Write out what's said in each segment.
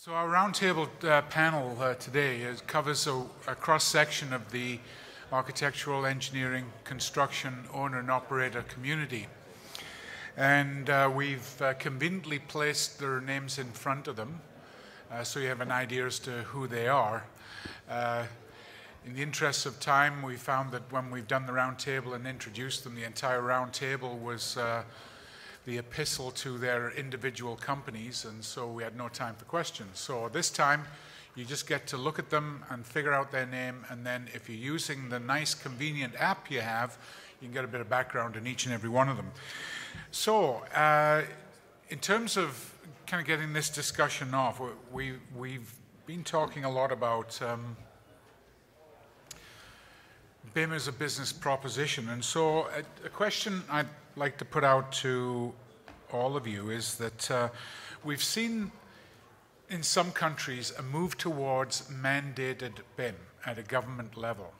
So our roundtable panel today covers a cross-section of the architectural, engineering, construction, owner and operator community. And we've conveniently placed their names in front of them, so you have an idea as to who they are. In the interest of time, we found that when we've done the roundtable and introduced them, the entire roundtable was the epistle to their individual companies, and so we had no time for questions. So this time, you just get to look at them and figure out their name, and then if you're using the nice, convenient app you have, you can get a bit of background in each and every one of them. So, in terms of kind of getting this discussion off, we've been talking a lot about BIM as a business proposition, and so a question I'd like to put out to all of you is that we've seen in some countries a move towards mandated BIM at a government level.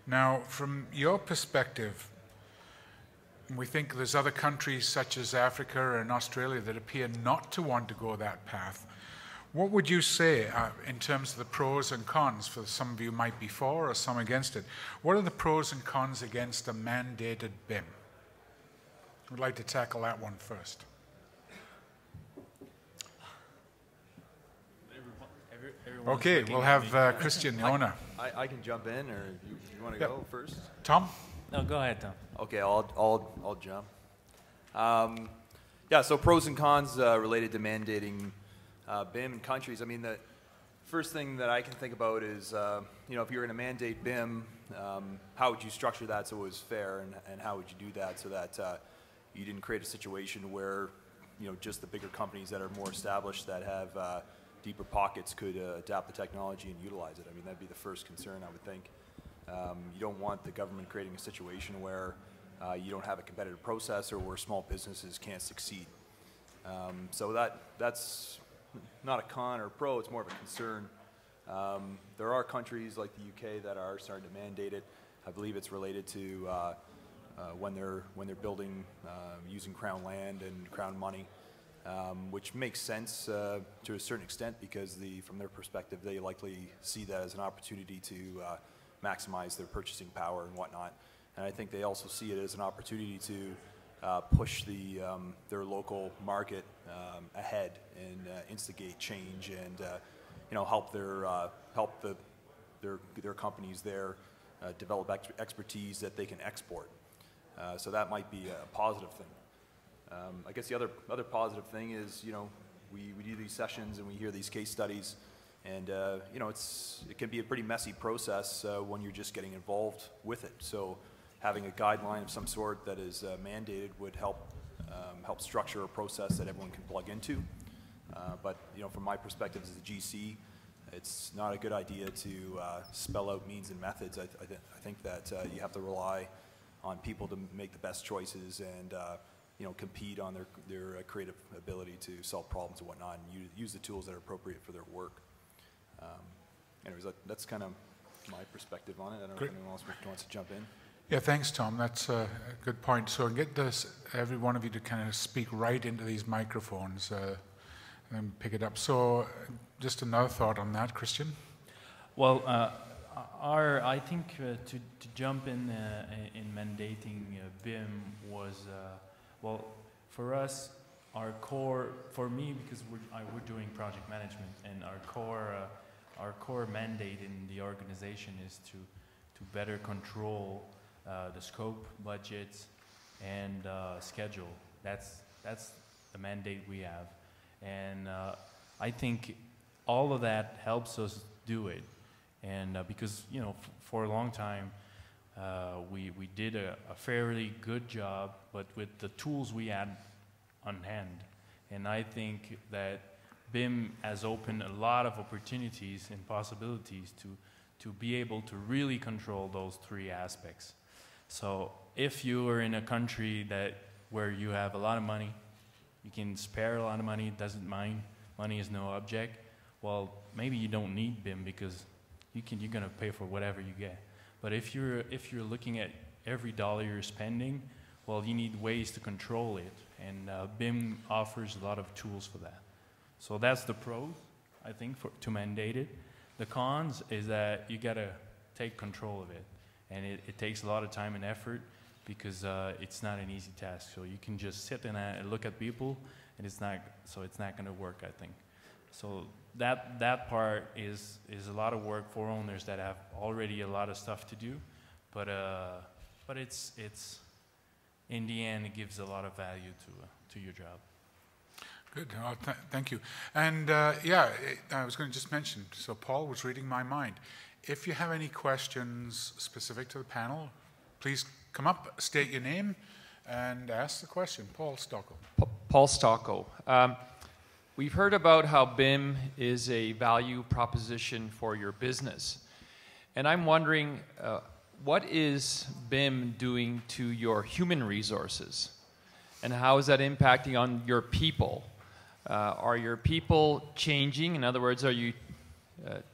Now, from your perspective, we think there's other countries such as Africa and Australia that appear not to want to go that path. What would you say in terms of the pros and cons? For some of you might be for or some against it. What are the pros and cons against a mandated BIM? I'd like to tackle that one first. Okay, we'll have Christian, the owner. I can jump in, or you want to go first? Tom? No, go ahead, Tom. Okay, I'll jump. Yeah, so pros and cons related to mandating BIM in countries. I mean, the first thing that I can think about is, if you're going to mandate BIM, how would you structure that so it was fair, and how would you do that so that you didn't create a situation where, just the bigger companies that are more established that have deeper pockets could adapt the technology and utilize it. I mean, that'd be the first concern, I would think. You don't want the government creating a situation where you don't have a competitive process or where small businesses can't succeed. So that's not a con or a pro, it's more of a concern. There are countries like the UK that are starting to mandate it. I believe it's related to when they're building using crown land and crown money, which makes sense to a certain extent because from their perspective they likely see that as an opportunity to maximize their purchasing power and whatnot. And I think they also see it as an opportunity to push their local market ahead and instigate change and help their companies there develop expertise that they can export. So that might be a positive thing. I guess the other positive thing is we do these sessions and we hear these case studies, and it can be a pretty messy process when you're just getting involved with it. So having a guideline of some sort that is mandated would help structure a process that everyone can plug into. But from my perspective as a GC, it's not a good idea to spell out means and methods. I think that you have to rely on people to make the best choices and compete on their creative ability to solve problems and whatnot, and use the tools that are appropriate for their work. Anyways, that's kind of my perspective on it. I don't know if anyone else wants to jump in. Yeah, thanks, Tom. That's a good point. So get every one of you to kind of speak right into these microphones and pick it up. So just another thought on that, Christian? Well, I think to jump in mandating BIM was, for us, our core, for me, because we're doing project management, and our core mandate in the organization is to better control the scope, budgets, and schedule. That's the mandate we have, and I think all of that helps us do it. And because for a long time we did a fairly good job, but with the tools we had on hand. And I think that BIM has opened a lot of opportunities and possibilities to be able to really control those three aspects. So if you are in a country where you have a lot of money, you can spare a lot of money, doesn't mind, money is no object, well, maybe you don't need BIM because you're going to pay for whatever you get. But if you're looking at every dollar you're spending, well, you need ways to control it, and BIM offers a lot of tools for that. So that's the pros, I think, to mandate it. The cons is that you gotta take control of it, and it takes a lot of time and effort because it's not an easy task. So you can just sit and look at people, and it's not gonna work, I think. So that part is a lot of work for owners that have already a lot of stuff to do, but it's in the end it gives a lot of value to your job. Good. Thank you. And yeah, I was going to just mention, so Paul was reading my mind. If you have any questions specific to the panel, please come up, state your name, and ask the question. Paul Stocko. Paul Stocko. We've heard about how BIM is a value proposition for your business. And I'm wondering, what is BIM doing to your human resources? And how is that impacting on your people? Are your people changing? In other words, are you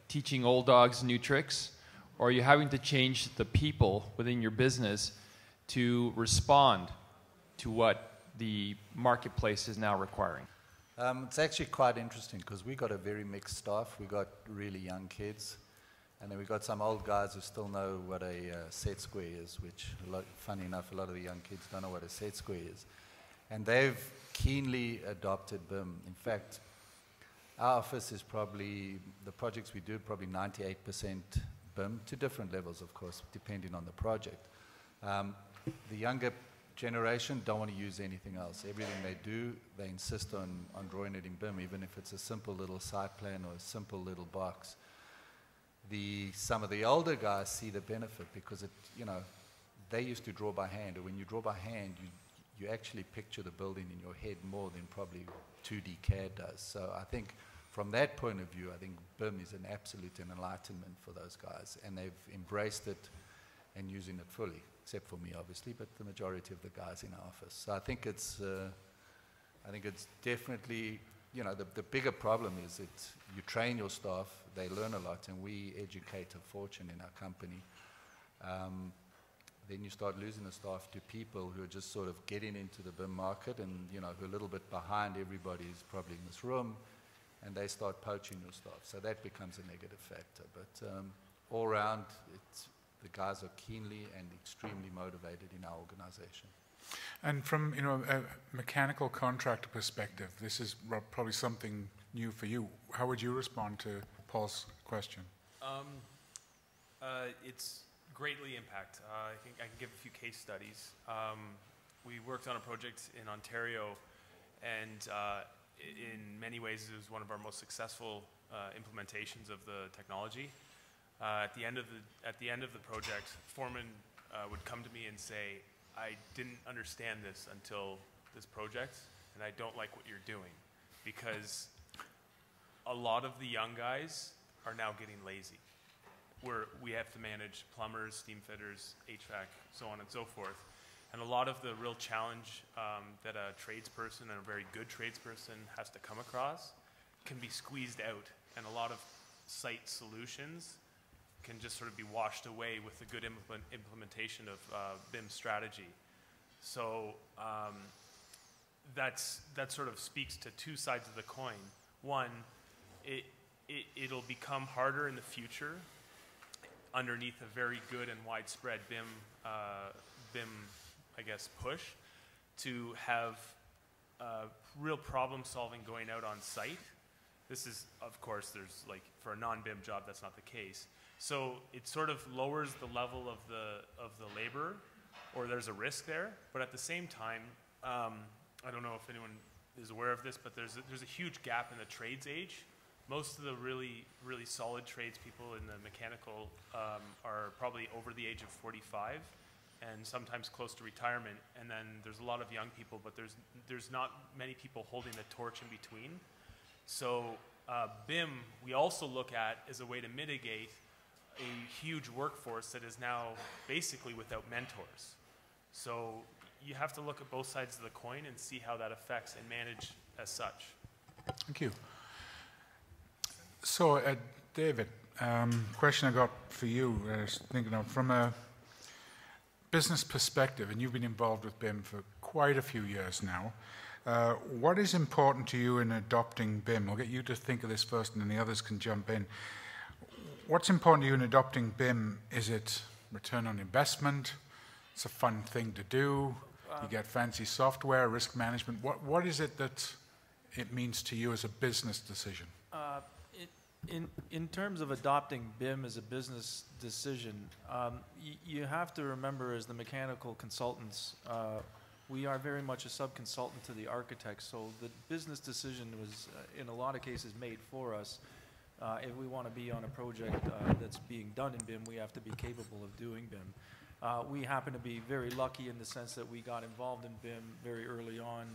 teaching old dogs new tricks? Or are you having to change the people within your business to respond to what the marketplace is now requiring? It's actually quite interesting because we got a very mixed staff. We got really young kids, and then we got some old guys who still know what a set square is, which, funny enough, a lot of the young kids don't know what a set square is. And they've keenly adopted BIM. In fact, our office is probably, the projects we do, probably 98% BIM, to different levels, of course, depending on the project. The younger generation don't want to use anything else. Everything they do, they insist on drawing it in BIM, even if it's a simple little site plan or a simple little box. Some of the older guys see the benefit because they used to draw by hand, or when you draw by hand, you actually picture the building in your head more than probably 2D CAD does. So I think from that point of view, I think BIM is an absolute enlightenment for those guys, and they've embraced it and using it fully, except for me, obviously, but the majority of the guys in our office. So I think it's definitely, the bigger problem is that you train your staff, they learn a lot, and we educate a fortune in our company. Then you start losing the staff to people who are just sort of getting into the BIM market and, who are a little bit behind everybody who's probably in this room, and they start poaching your staff. So that becomes a negative factor. But all around, the guys are keenly and extremely motivated in our organization. And from a mechanical contractor perspective, this is probably something new for you. How would you respond to Paul's question? It's greatly impact. I think I can give a few case studies. We worked on a project in Ontario, and in many ways it was one of our most successful implementations of the technology. At the end of the project, foreman would come to me and say, "I didn't understand this until this project, and I don't like what you're doing," because a lot of the young guys are now getting lazy. We have to manage plumbers, steam fitters, HVAC, so on and so forth. And a lot of the real challenge that a tradesperson and a very good tradesperson has to come across can be squeezed out. And a lot of site solutions can just sort of be washed away with the good implementation of BIM strategy. So that sort of speaks to two sides of the coin. One, it'll become harder in the future underneath a very good and widespread BIM, I guess, push to have real problem solving going out on site. This is, of course, for a non-BIM job, that's not the case. So it sort of lowers the level of the labor, or there's a risk there. But at the same time, I don't know if anyone is aware of this, but there's a huge gap in the trades age. Most of the really, really solid tradespeople in the mechanical are probably over the age of 45 and sometimes close to retirement. And then there's a lot of young people, but there's not many people holding the torch in between. So BIM, we also look at as a way to mitigate a huge workforce that is now basically without mentors. So you have to look at both sides of the coin and see how that affects and manage as such. Thank you. So, David, question I got for you, I was thinking of, from a business perspective, and you've been involved with BIM for quite a few years now, What is important to you in adopting BIM? I'll get you to think of this first and then the others can jump in. What's important to you in adopting BIM? Is it return on investment? It's a fun thing to do. You get fancy software, risk management. What is it that it means to you as a business decision? In terms of adopting BIM as a business decision, you have to remember, as the mechanical consultants, we are very much a sub-consultant to the architect, so the business decision was, in a lot of cases, made for us. If we want to be on a project that's being done in BIM, we have to be capable of doing BIM. We happen to be very lucky in the sense that we got involved in BIM very early on,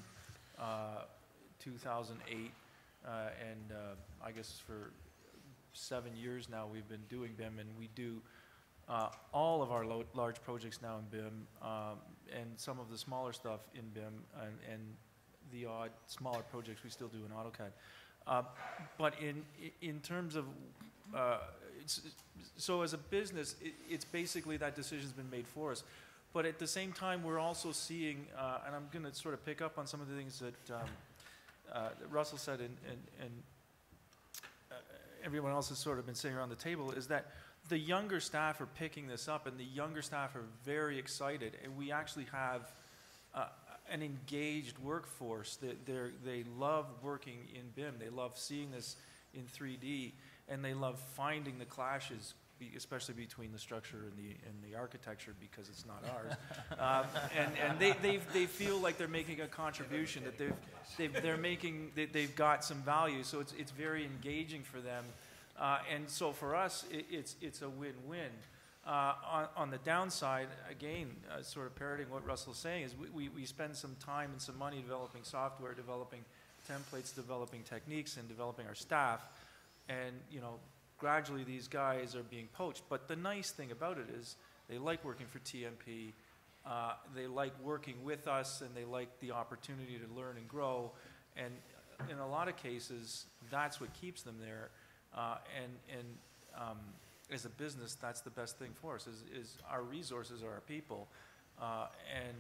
2008, and I guess for 7 years now we've been doing BIM, and we do all of our large projects now in BIM, and some of the smaller stuff in BIM, and the odd smaller projects we still do in AutoCAD. But in terms of, so as a business, it's basically that decision's been made for us. But at the same time, we're also seeing, and I'm going to sort of pick up on some of the things that Russell said and everyone else has sort of been saying around the table, is that the younger staff are picking this up, and the younger staff are very excited, and we actually have an engaged workforce. They love working in BIM. They love seeing this in 3D, and they love finding the clashes, especially between the structure and the architecture, because it's not ours. And they feel like they're making a contribution, that they've got some value. So it's very engaging for them, and so for us it's a win-win. On the downside, again, sort of parroting what Russell's saying, is we spend some time and some money developing software, developing templates, developing techniques, and developing our staff, and gradually these guys are being poached. But the nice thing about it is they like working for TMP, they like working with us, and they like the opportunity to learn and grow, and in a lot of cases that's what keeps them there, and as a business, that's the best thing for us, is our resources are our people, and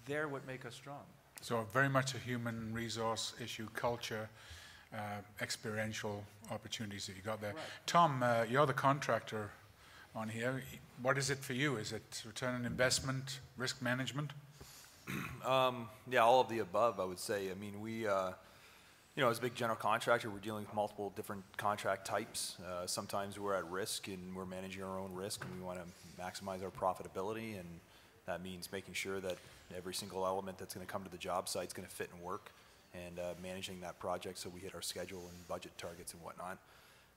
they're what make us strong. So very much a human resource issue, culture, experiential opportunities that you got there. Right. Tom, you're the contractor on here. What is it for you? Is it return on investment, risk management? Yeah, all of the above, I would say. I mean, we, as a big general contractor, we're dealing with multiple different contract types. Sometimes we're at risk and we're managing our own risk, and we want to maximize our profitability, and that means making sure that every single element that's going to come to the job site is going to fit and work, and managing that project so we hit our schedule and budget targets and whatnot.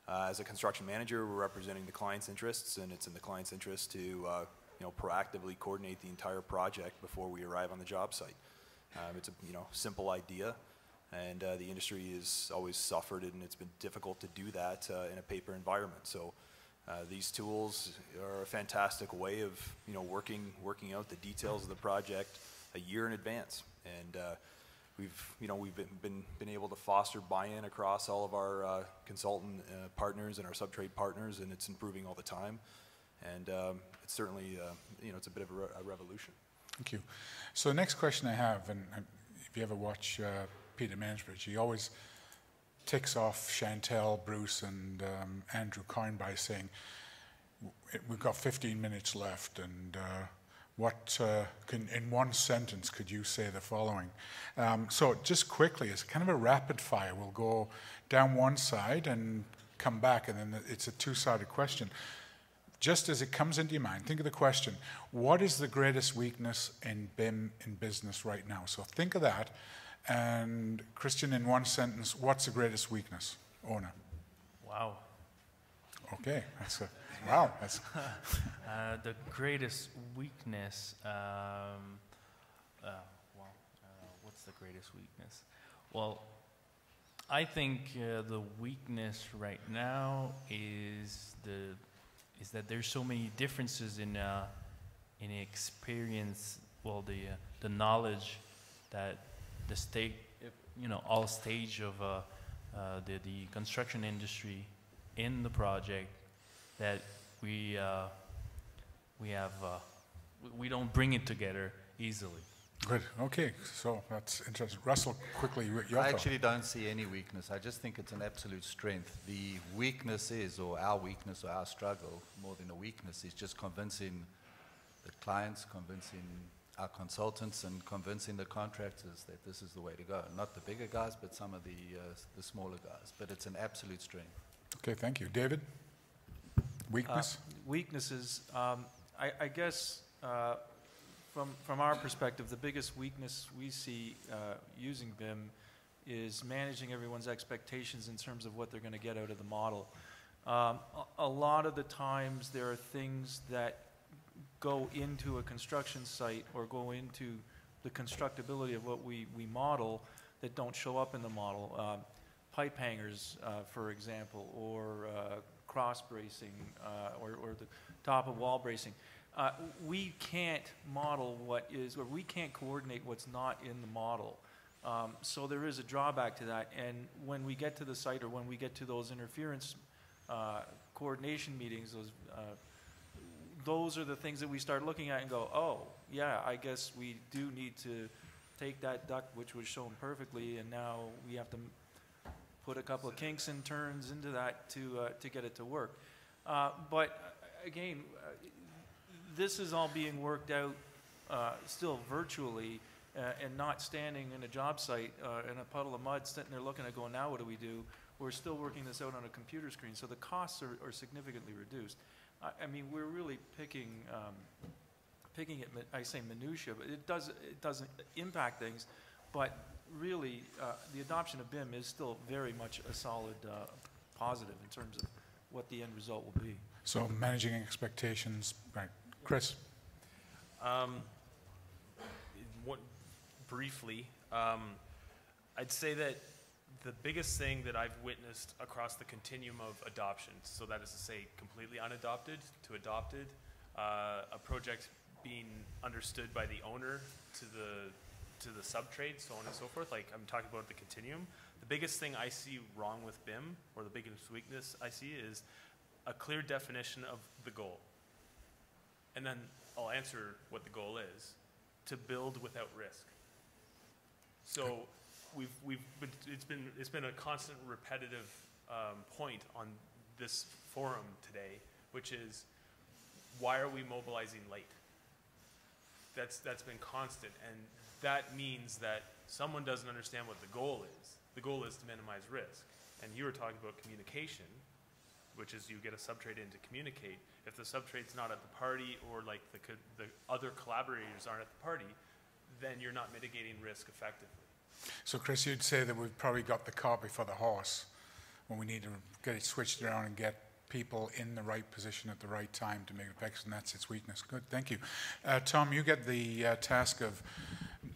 As a construction manager, we're representing the client's interests, and it's in the client's interest to proactively coordinate the entire project before we arrive on the job site. It's a simple idea, and the industry has always suffered, and it's been difficult to do that in a paper environment. So these tools are a fantastic way of working out the details of the project a year in advance, and we've been able to foster buy-in across all of our consultant partners and our subtrade partners, and it's improving all the time. And it's certainly it's a bit of a revolution. Thank you. So the next question I have, and if you ever watch Peter Mansbridge, he always ticks off Chantel, Bruce, and Andrew Coyne by saying, we've got 15 minutes left, and in one sentence, could you say the following? So just quickly, as kind of a rapid fire, we'll go down one side and come back, and then it's a two-sided question. Just as it comes into your mind, think of the question, what is the greatest weakness in BIM in business right now? So think of that, and Christian, in one sentence, what's the greatest weakness? Ona. Wow. Okay, wow. That's the greatest weakness, what's the greatest weakness? Well, I think the weakness right now is that there's so many differences in experience. Well, the knowledge that the state, all stage of the construction industry in the project, that we don't bring it together easily. Good. Okay. So that's interesting. Russell, quickly, your I thought. actually don't see any weakness. I just think it's an absolute strength. The weakness is, or our struggle, more than a weakness, is just convincing the clients, convincing our consultants, and convincing the contractors that this is the way to go. Not the bigger guys, but some of the smaller guys. But it's an absolute strength. Okay, thank you. David? Weakness? Weaknesses, I guess from our perspective, the biggest weakness we see using BIM is managing everyone's expectations in terms of what they're going to get out of the model. A lot of the times there are things that go into a construction site or go into the constructability of what we model that don't show up in the model. Pipe hangers, for example, or cross bracing, or the top of wall bracing. We can't model what is, or we can't coordinate what's not in the model. So there is a drawback to that. And when we get to the site, or when we get to those interference coordination meetings, those are the things that we start looking at and go, oh, yeah, I guess we do need to take that duct, which was shown perfectly, and now we have to put a couple of kinks and turns into that to get it to work. But again, this is all being worked out still virtually and not standing in a job site in a puddle of mud sitting there looking at going, now what do we do? We're still working this out on a computer screen, so the costs are significantly reduced. I mean, we're really picking it, I say minutia, but it doesn't impact things, but really the adoption of BIM is still very much a solid positive in terms of what the end result will be. So managing expectations, right. Chris? Briefly, I'd say that the biggest thing that I've witnessed across the continuum of adoption, so that is to say completely unadopted to adopted, a project being understood by the owner to the sub-trade, so on and so forth, like I'm talking about the continuum. The biggest thing I see wrong with BIM, or the biggest weakness I see, is a clear definition of the goal. And then I'll answer what the goal is: to build without risk. So it's been a constant repetitive point on this forum today, which is, why are we mobilizing late? That's been constant, and that means that someone doesn't understand what the goal is. The goal is to minimize risk. And you were talking about communication, which is you get a subtrade in to communicate. If the subtrade's not at the party, or like the other collaborators aren't at the party, then you're not mitigating risk effectively. So Chris, you'd say that we've probably got the cart before the horse when we need to get it switched around and get people in the right position at the right time to make it effective, and that's its weakness. Good, thank you. Tom, you get the task of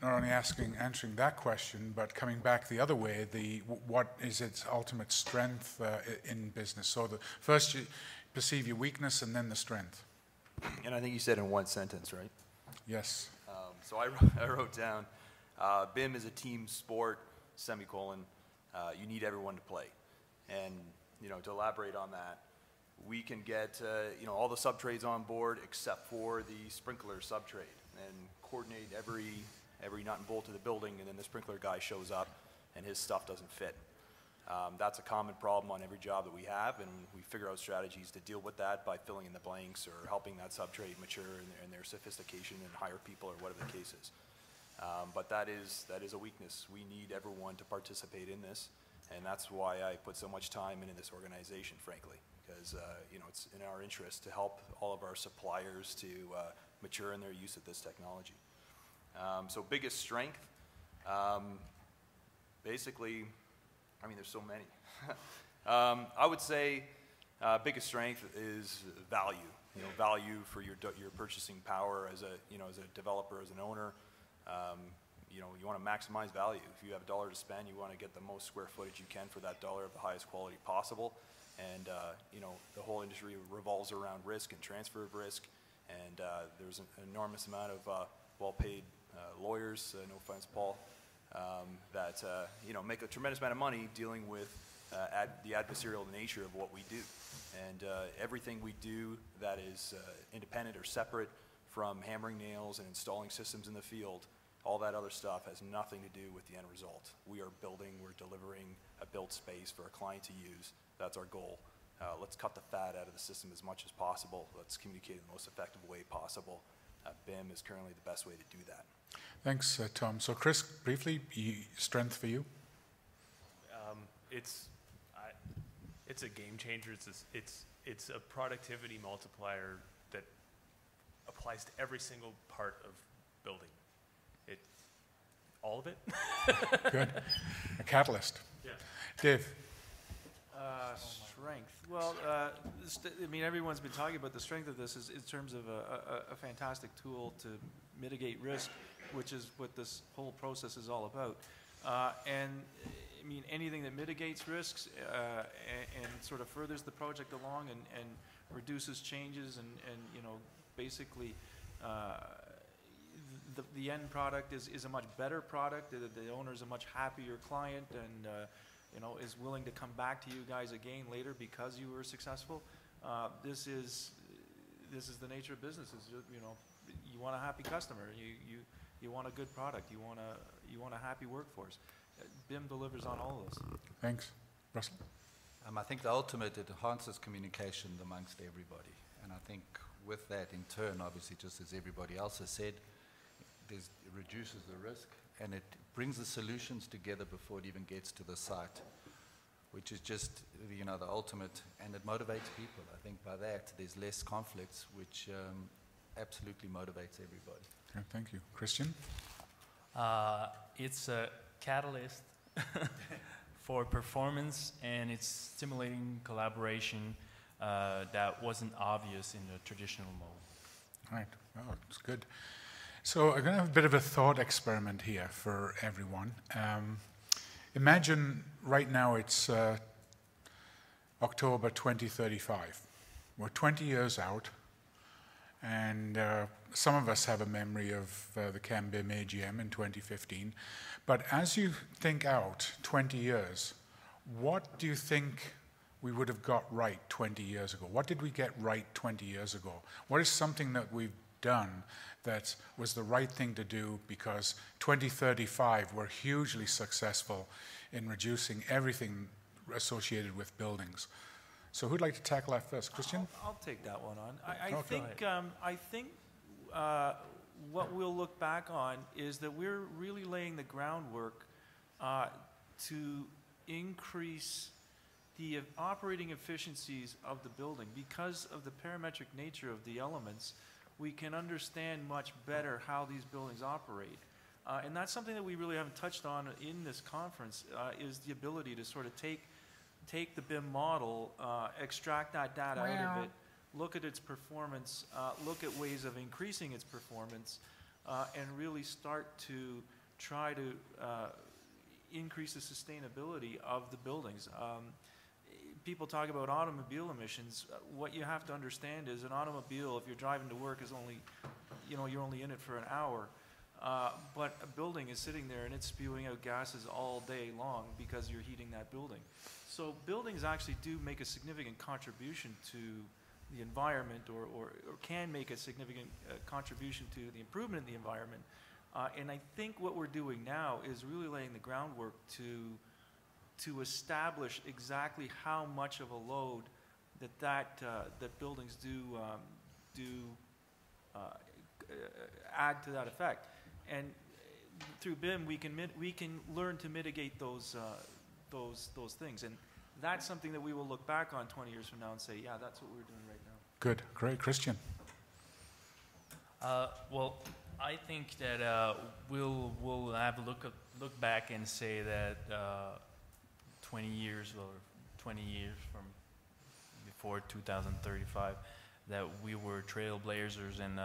not only answering that question, but coming back the other way, what is its ultimate strength in business? So first you perceive your weakness and then the strength. And I think you said in one sentence, right? Yes. So I wrote down, BIM is a team sport, semicolon, you need everyone to play. And, to elaborate on that, we can get, all the sub-trades on board except for the sprinkler sub-trade, and coordinate every nut and bolt of the building, and then the sprinkler guy shows up and his stuff doesn't fit. That's a common problem on every job that we have, and we figure out strategies to deal with that by filling in the blanks or helping that sub-trade mature in their sophistication and hire people, or whatever the case is. But that is a weakness. We need everyone to participate in this, and that's why I put so much time into this organization, frankly, because it's in our interest to help all of our suppliers to mature in their use of this technology. So biggest strength, basically, there's so many. I would say biggest strength is value. Value for your purchasing power as a developer, as an owner. You want to maximize value. If you have $1 to spend, you want to get the most square footage you can for that dollar of the highest quality possible. And the whole industry revolves around risk and transfer of risk. And there's an enormous amount of well-paid lawyers, no offense, Paul, that make a tremendous amount of money dealing with the adversarial nature of what we do. And everything we do that is independent or separate from hammering nails and installing systems in the field, All that other stuff has nothing to do with the end result. We are building, we're delivering a built space for a client to use. That's our goal. Let's cut the fat out of the system as much as possible. Let's communicate in the most effective way possible. BIM is currently the best way to do that. Thanks, Tom. So Chris, briefly, strength for you? It's a game changer. It's a productivity multiplier that applies to every single part of building. All of it. Good. A catalyst. Yeah. Dave. Strength. Well, I mean, everyone's been talking about the strength of this is in terms of a fantastic tool to mitigate risk, which is what this whole process is all about. And I mean, anything that mitigates risks and sort of furthers the project along and reduces changes and you know, basically the end product is a much better product. The owner is a much happier client and you know, is willing to come back to you guys again later because you were successful. This is the nature of business. Is, you know, you want a happy customer. You want a good product. You want a happy workforce. BIM delivers on all of those. Thanks, Russell. I think the ultimate, it enhances communication amongst everybody, and I think with that, in turn, obviously, just as everybody else has said, it reduces the risk, and it brings the solutions together before it even gets to the site, which is just, you know, the ultimate, and it motivates people. I think by that, there's less conflicts, which absolutely motivates everybody. Okay, thank you. Christian? It's a catalyst for performance, and it's stimulating collaboration that wasn't obvious in the traditional mode. Right. Oh, it's good. So I'm going to have a bit of a thought experiment here for everyone. Imagine right now it's October 2035. We're 20 years out, and some of us have a memory of the CAN-BIM AGM in 2015. But as you think out 20 years, what do you think we would have got right 20 years ago? What did we get right 20 years ago? What is something that we've done that was the right thing to do because 2035 we're hugely successful in reducing everything associated with buildings? So who'd like to tackle that first? Christian? I'll take that one on. I think what we'll look back on is that we're really laying the groundwork to increase the operating efficiencies of the building. Because of the parametric nature of the elements, we can understand much better how these buildings operate. And that's something that we really haven't touched on in this conference, is the ability to sort of take the BIM model, extract that data out of it, look at its performance, look at ways of increasing its performance, and really start to try to increase the sustainability of the buildings. People talk about automobile emissions. What you have to understand is an automobile, if you're driving to work, is only, you know, you're only in it for an hour. But a building is sitting there and it's spewing out gases all day long because you're heating that building. So buildings actually do make a significant contribution to the environment, or can make a significant contribution to the improvement in the environment. And I think what we're doing now is really laying the groundwork to establish exactly how much of a load that buildings do add to that effect. And through BIM, we can learn to mitigate those things. And that's something that we will look back on 20 years from now and say, yeah, that's what we're doing right now. Good, great. Christian? Well, I think that we'll have a look back and say that 20 years from before 2035, that we were trailblazers and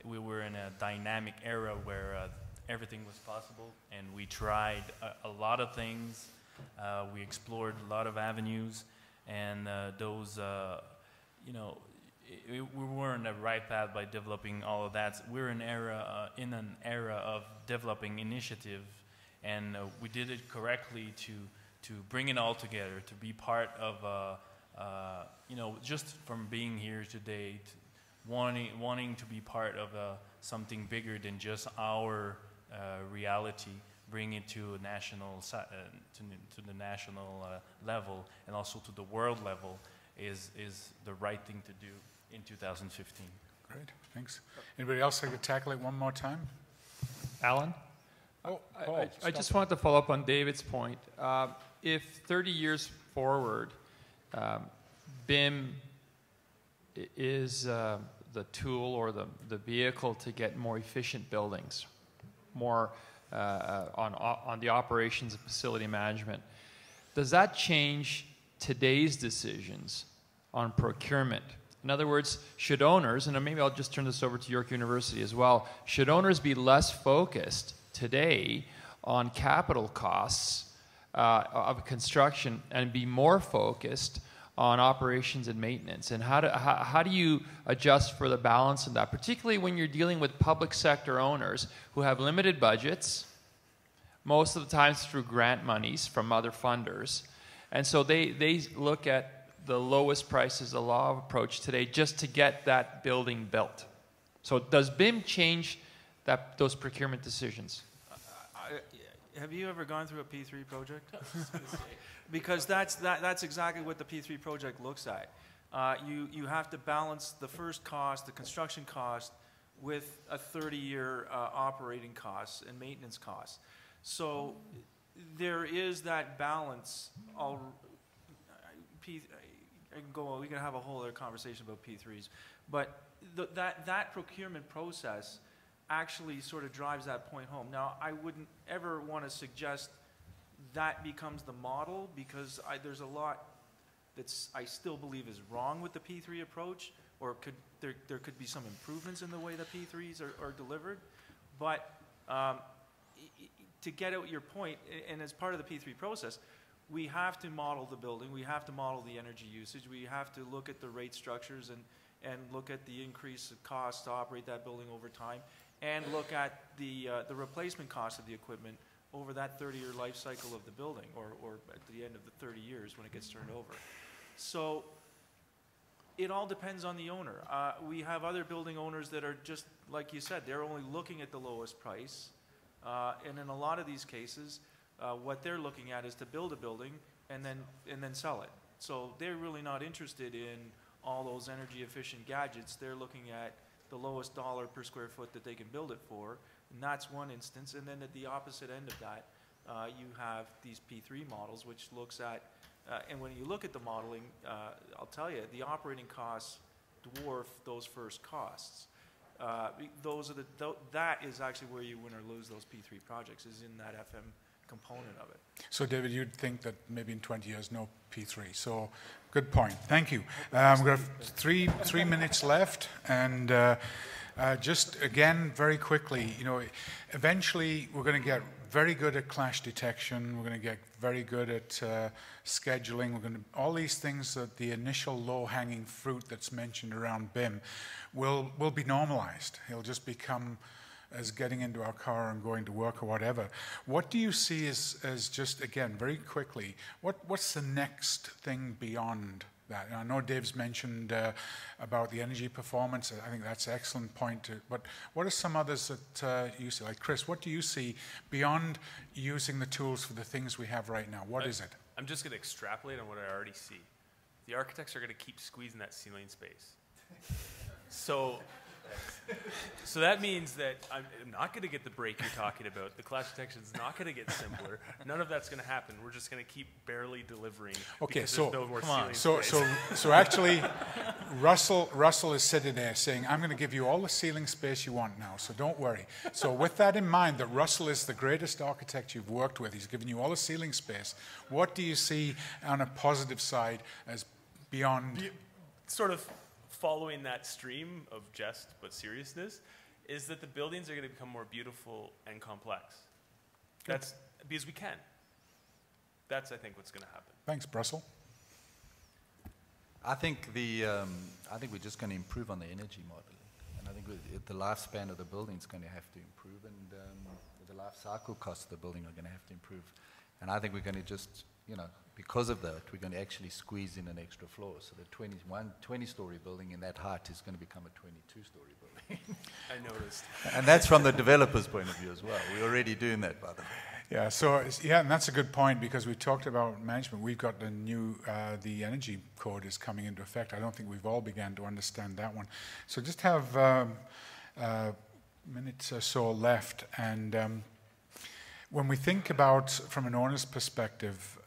we were in a dynamic era where everything was possible, and we tried a lot of things. We explored a lot of avenues, and those, you know, we were in the right path by developing all of that. We're in an era of developing initiative, and we did it correctly to bring it all together, to be part of, you know, just from being here today, wanting to be part of something bigger than just our reality, bring it to a national to the national level and also to the world level is the right thing to do in 2015. Great, thanks. Anybody else like to tackle it one more time? Alan? Oh, I just want to follow up on David's point. If 30 years forward, BIM is the tool or the vehicle to get more efficient buildings, more on the operations and facility management, does that change today's decisions on procurement? In other words, should owners, and maybe I'll just turn this over to York University as well, should owners be less focused today on capital costs of construction and be more focused on operations and maintenance? And how do you adjust for the balance of that, particularly when you're dealing with public sector owners who have limited budgets, most of the times through grant monies from other funders, and so they look at the lowest price is the law of approach today just to get that building built. So does BIM change those procurement decisions? Have you ever gone through a P3 project? Because that's exactly what the P3 project looks at. You have to balance the first cost, the construction cost, with a 30-year operating costs and maintenance costs. So there is that balance. We can have a whole other conversation about P3s, but that procurement process actually sort of drives that point home. Now, I wouldn't ever want to suggest that becomes the model, because there's a lot that I still believe is wrong with the P3 approach, or there could be some improvements in the way the P3s are delivered. But to get out your point, and as part of the P3 process, we have to model the building, we have to model the energy usage, we have to look at the rate structures and look at the increase of cost to operate that building over time, and look at the replacement cost of the equipment over that 30-year life cycle of the building, or at the end of the 30 years when it gets turned over. So it all depends on the owner. We have other building owners that are just, like you said, they're only looking at the lowest price. And in a lot of these cases, what they're looking at is to build a building and then sell it. So they're really not interested in all those energy efficient gadgets. They're looking at the lowest dollar per square foot that they can build it for, and that's one instance. And then at the opposite end of that, you have these P3 models, which looks at, and when you look at the modeling, I'll tell you, the operating costs dwarf those first costs. That is actually where you win or lose those P3 projects, is in that FM component of it. So, David, you'd think that maybe in 20 years, no P3. So, good point. Thank you. We have three minutes left, and just again, very quickly, eventually we're going to get very good at clash detection. We're going to get very good at scheduling. We're going to all these things that the initial low-hanging fruit that's mentioned around BIM will be normalized. It'll just become as getting into our car and going to work or whatever. What do you see as just, again, very quickly, what's the next thing beyond that? And I know Dave's mentioned about the energy performance. I think that's an excellent point. But what are some others that you see? Like Chris, what do you see beyond using the tools for the things we have right now? What is it? I'm just going to extrapolate on what I already see. The architects are going to keep squeezing that ceiling space. So that means that I'm not going to get the break you're talking about. The clash detection is not going to get simpler. None of that's going to happen. We're just going to keep barely delivering. Okay, so no more ceiling space. So actually, Russell is sitting there saying, "I'm going to give you all the ceiling space you want now. So don't worry." So with that in mind, that Russell is the greatest architect you've worked with. He's given you all the ceiling space. What do you see on a positive side as beyond? Sort of following that stream of jest but seriousness is that the buildings are going to become more beautiful and complex. That's because we can. That's, I think, what's going to happen. Thanks, Russell. I think we're just going to improve on the energy modeling, and I think the lifespan of the building is going to have to improve, and the life cycle costs of the building are going to have to improve. And I think we're going to just, because of that, we're going to actually squeeze in an extra floor. So the 20-story building in that height is going to become a 22-story building. I noticed. And that's from the developer's point of view as well. We're already doing that, by the way. Yeah, so, and that's a good point, because we talked about management. We've got the new, the energy code is coming into effect. I don't think we've all begun to understand that one. So just have minutes or so left, and when we think about, from an owner's perspective,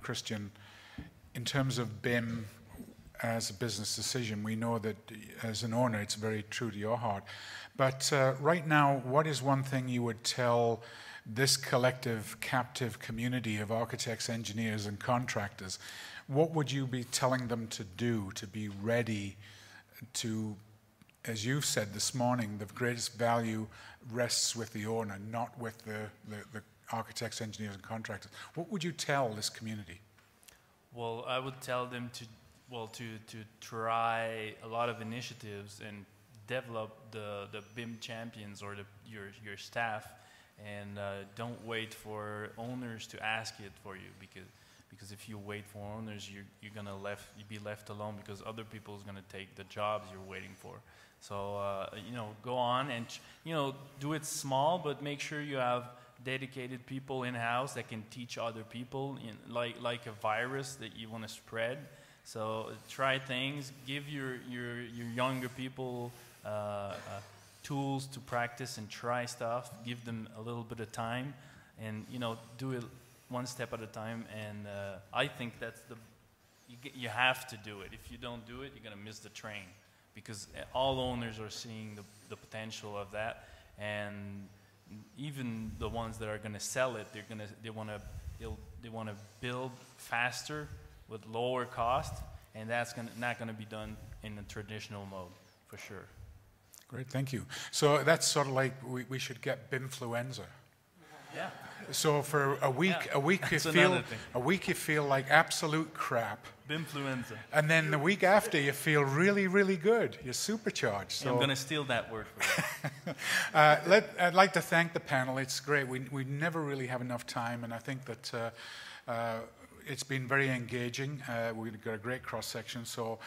Christian, in terms of BIM as a business decision, we know that as an owner it's very true to your heart. But right now, what is one thing you would tell this collective, captive community of architects, engineers, and contractors? What would you be telling them to do to be ready to, as you've said this morning, the greatest value rests with the owner, not with the architects, engineers, and contractors? What would you tell this community? Well, I would tell them to try a lot of initiatives and develop the BIM champions or your staff, and don't wait for owners to ask it for you, because if you wait for owners, you're gonna be left alone, because other people's gonna take the jobs you're waiting for. So go on and do it small, but make sure you have dedicated people in-house that can teach other people, like a virus that you want to spread. So try things, give your younger people tools to practice and try stuff, give them a little bit of time, and do it one step at a time. And I think that's you have to do it. If you don't do it, you're going to miss the train, because all owners are seeing the potential of that, and even the ones that are going to sell it, they want to build faster with lower cost, and that's not going to be done in the traditional mode, for sure. Great, thank you. So that's sort of like we should get BIMfluenza. Yeah. So for a week you feel like absolute crap. BIMfluenza. And then the week after you feel really, really good. You're supercharged. So I'm going to steal that word for you. I'd like to thank the panel. It's great. We never really have enough time, and I think that it's been very engaging. We've got a great cross-section. So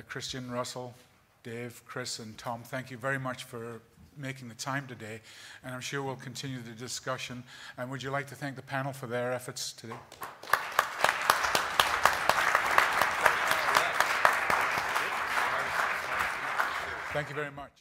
Christian, Russell, Dave, Chris, and Tom, thank you very much for making the time today, and I'm sure we'll continue the discussion. And would you like to thank the panel for their efforts today? Thank you very much.